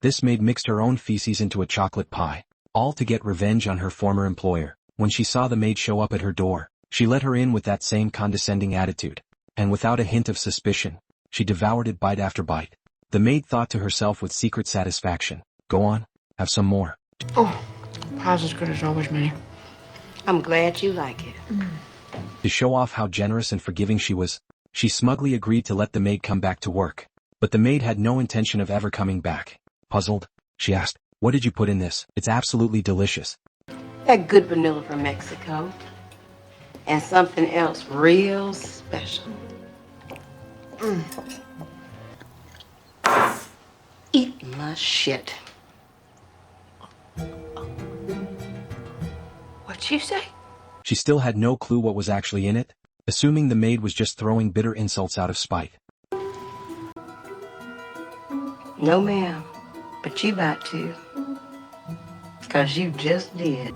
This maid mixed her own feces into a chocolate pie, all to get revenge on her former employer. When she saw the maid show up at her door, she let her in with that same condescending attitude, and without a hint of suspicion, she devoured it bite after bite. The maid thought to herself with secret satisfaction, "Go on, have some more." Oh, pie's as good as always, Minnie. I'm glad you like it. To show off how generous and forgiving she was, she smugly agreed to let the maid come back to work. But the maid had no intention of ever coming back. Puzzled, she asked, "What did you put in this? It's absolutely delicious." That good vanilla from Mexico. And something else real special. Eat my shit. What'd you say? She still had no clue what was actually in it, assuming the maid was just throwing bitter insults out of spite. No, ma'am. But you about to. 'Cause you just did.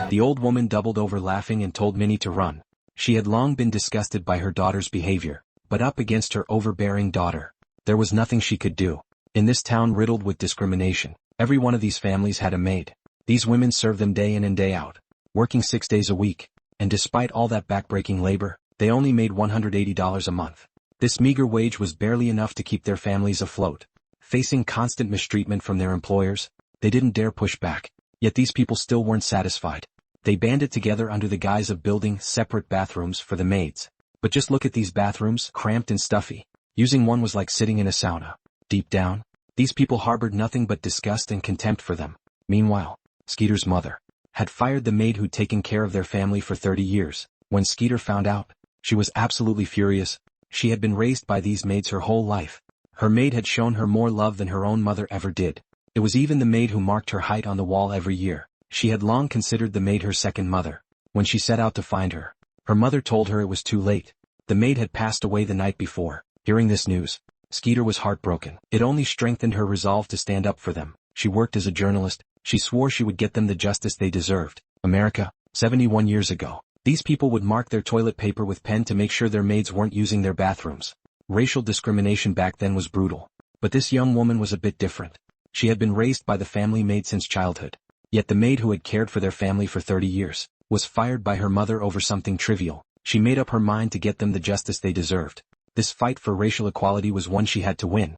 The old woman doubled over laughing and told Minnie to run. She had long been disgusted by her daughter's behavior, but up against her overbearing daughter, there was nothing she could do. In this town riddled with discrimination, every one of these families had a maid. These women served them day in and day out, working 6 days a week, and despite all that backbreaking labor, they only made $180 a month. This meager wage was barely enough to keep their families afloat. Facing constant mistreatment from their employers, they didn't dare push back. Yet these people still weren't satisfied. They banded together under the guise of building separate bathrooms for the maids. But just look at these bathrooms, cramped and stuffy. Using one was like sitting in a sauna. Deep down, these people harbored nothing but disgust and contempt for them. Meanwhile, Skeeter's mother had fired the maid who'd taken care of their family for 30 years. When Skeeter found out, she was absolutely furious. She had been raised by these maids her whole life. Her maid had shown her more love than her own mother ever did. It was even the maid who marked her height on the wall every year. She had long considered the maid her second mother. When she set out to find her, her mother told her it was too late. The maid had passed away the night before. Hearing this news, Skeeter was heartbroken. It only strengthened her resolve to stand up for them. She worked as a journalist. She swore she would get them the justice they deserved. America, 71 years ago. These people would mark their toilet paper with pen to make sure their maids weren't using their bathrooms. Racial discrimination back then was brutal. But this young woman was a bit different. She had been raised by the family maid since childhood. Yet the maid who had cared for their family for 30 years was fired by her mother over something trivial. She made up her mind to get them the justice they deserved. This fight for racial equality was one she had to win.